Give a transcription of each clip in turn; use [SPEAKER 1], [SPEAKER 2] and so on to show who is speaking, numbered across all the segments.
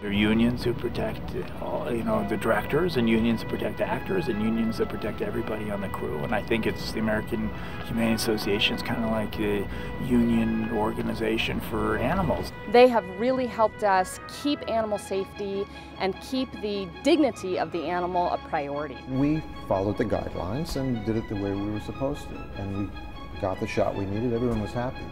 [SPEAKER 1] There are unions who protect all, the directors, and unions that protect actors, and unions that protect everybody on the crew. And I think it's the American Humane Association is kind of like a union organization for animals.
[SPEAKER 2] They have really helped us keep animal safety and keep the dignity of the animal a priority.
[SPEAKER 3] We followed the guidelines and did it the way we were supposed to, and we got the shot we needed. Everyone was happy.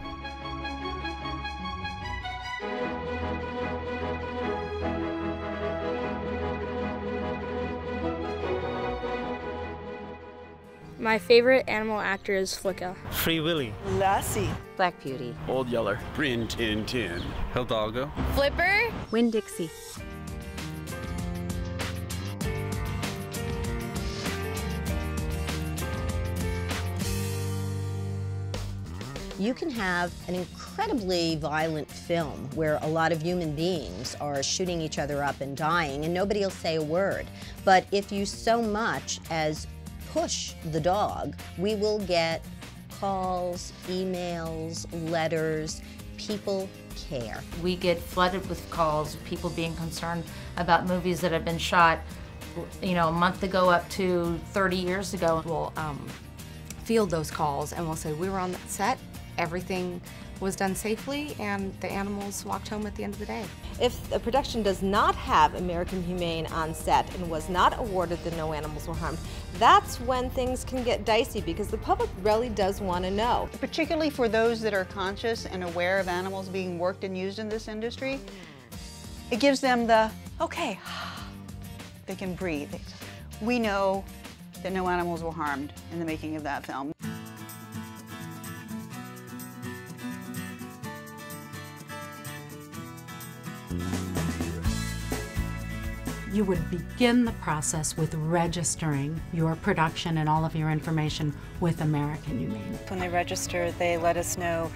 [SPEAKER 4] My favorite animal actor is Flicka.
[SPEAKER 5] Free Willy.
[SPEAKER 6] Lassie.
[SPEAKER 7] Black Beauty.
[SPEAKER 8] Old Yeller.
[SPEAKER 9] Rin Tin Tin.
[SPEAKER 8] Hidalgo.
[SPEAKER 4] Flipper.
[SPEAKER 7] Winn-Dixie. You can have an incredibly violent film where a lot of human beings are shooting each other up and dying and nobody will say a word. But if you so much as push the dog, we will get calls, emails, letters. People care.
[SPEAKER 10] We get flooded with calls of people being concerned about movies that have been shot, a month ago up to 30 years ago.
[SPEAKER 11] We'll field those calls and we'll say, we were on that set, everything was done safely, and the animals walked home at the end of the day.
[SPEAKER 6] If a production does not have American Humane on set and was not awarded the No Animals Were Harmed, that's when things can get dicey because the public really does want to know.
[SPEAKER 12] Particularly for those that are conscious and aware of animals being worked and used in this industry, it gives them the, okay, they can breathe. We know that no animals were harmed in the making of that film.
[SPEAKER 13] You would begin the process with registering your production and all of your information with American Humane.
[SPEAKER 14] When they register, they let us know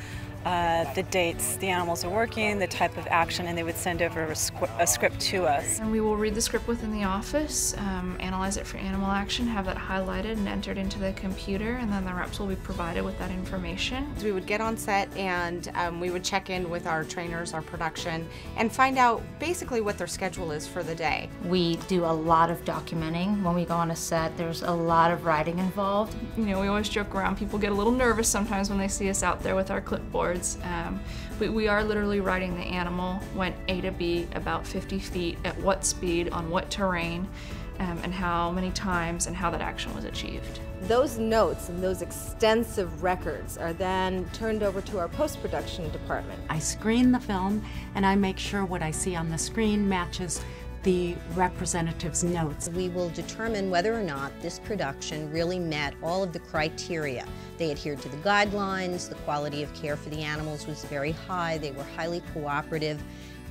[SPEAKER 14] the dates the animals are working, the type of action, and they would send over a script to us.
[SPEAKER 15] And we will read the script within the office, analyze it for animal action, have that highlighted and entered into the computer, and then the reps will be provided with that information.
[SPEAKER 11] We would get on set and we would check in with our trainers, our production, and find out basically what their schedule is for the day.
[SPEAKER 10] We do a lot of documenting when we go on a set. There's a lot of writing involved.
[SPEAKER 15] We always joke around, people get a little nervous sometimes when they see us out there with our clipboards. We are literally writing the animal went A to B about 50 feet, at what speed, on what terrain, and how many times, and how that action was achieved.
[SPEAKER 6] Those notes and those extensive records are then turned over to our post-production department.
[SPEAKER 13] I screen the film and I make sure what I see on the screen matches the representative's notes.
[SPEAKER 7] We will determine whether or not this production really met all of the criteria. They adhered to the guidelines, the quality of care for the animals was very high, they were highly cooperative,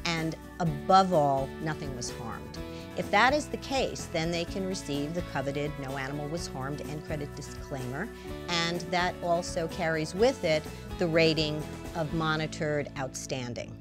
[SPEAKER 7] and above all, nothing was harmed. If that is the case, then they can receive the coveted No Animal Was Harmed end credit disclaimer, and that also carries with it the rating of monitored outstanding.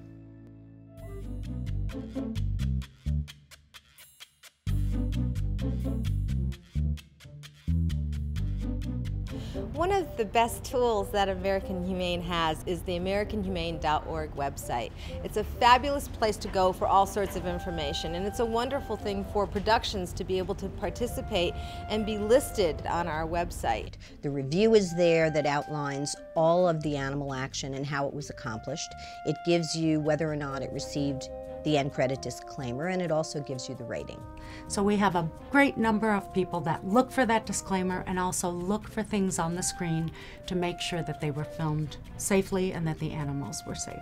[SPEAKER 6] One of the best tools that American Humane has is the AmericanHumane.org website. It's a fabulous place to go for all sorts of information, and it's a wonderful thing for productions to be able to participate and be listed on our website.
[SPEAKER 7] The review is there that outlines all of the animal action and how it was accomplished. It gives you whether or not it received the end credit disclaimer, and it also gives you the rating.
[SPEAKER 13] So we have a great number of people that look for that disclaimer and also look for things on the screen to make sure that they were filmed safely and that the animals were safe.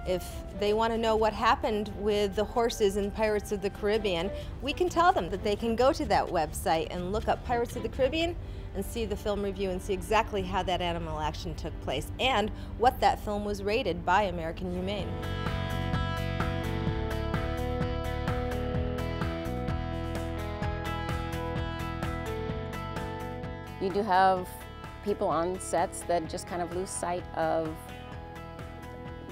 [SPEAKER 6] If they want to know what happened with the horses in Pirates of the Caribbean, we can tell them that they can go to that website and look up Pirates of the Caribbean and see the film review and see exactly how that animal action took place and what that film was rated by American Humane.
[SPEAKER 2] You do have people on sets that just kind of lose sight of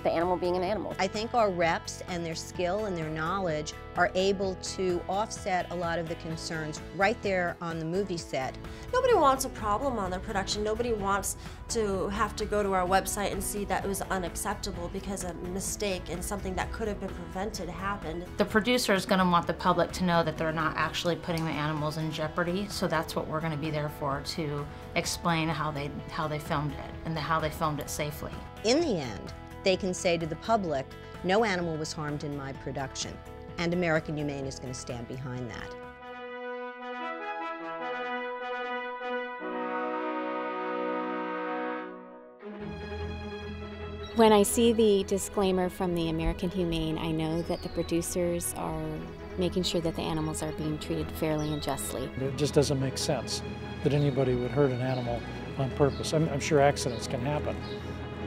[SPEAKER 2] the animal being an animal.
[SPEAKER 7] I think our reps and their skill and their knowledge are able to offset a lot of the concerns right there on the movie set.
[SPEAKER 5] Nobody wants a problem on their production. Nobody wants to have to go to our website and see that it was unacceptable because a mistake and something that could have been prevented happened.
[SPEAKER 10] The producer is going to want the public to know that they're not actually putting the animals in jeopardy, so that's what we're going to be there for, to explain how they filmed it and how they filmed it safely.
[SPEAKER 7] In the end, they can say to the public, no animal was harmed in my production, and American Humane is going to stand behind that.
[SPEAKER 8] When I see the disclaimer from the American Humane, I know that the producers are making sure that the animals are being treated fairly and justly.
[SPEAKER 9] It just doesn't make sense that anybody would hurt an animal on purpose. I'm sure accidents can happen,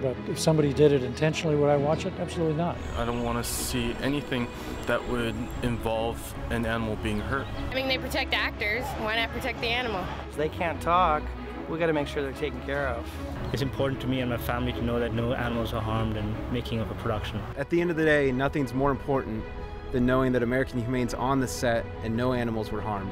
[SPEAKER 9] but if somebody did it intentionally, would I watch it? Absolutely not.
[SPEAKER 16] I don't want to see anything that would involve an animal being hurt.
[SPEAKER 17] I mean, they protect actors. Why not protect the animal?
[SPEAKER 18] If they can't talk, we got to make sure they're taken care of.
[SPEAKER 19] It's important to me and my family to know that no animals are harmed in making of a production.
[SPEAKER 20] At the end of the day, nothing's more important than knowing that American Humane's on the set and no animals were harmed.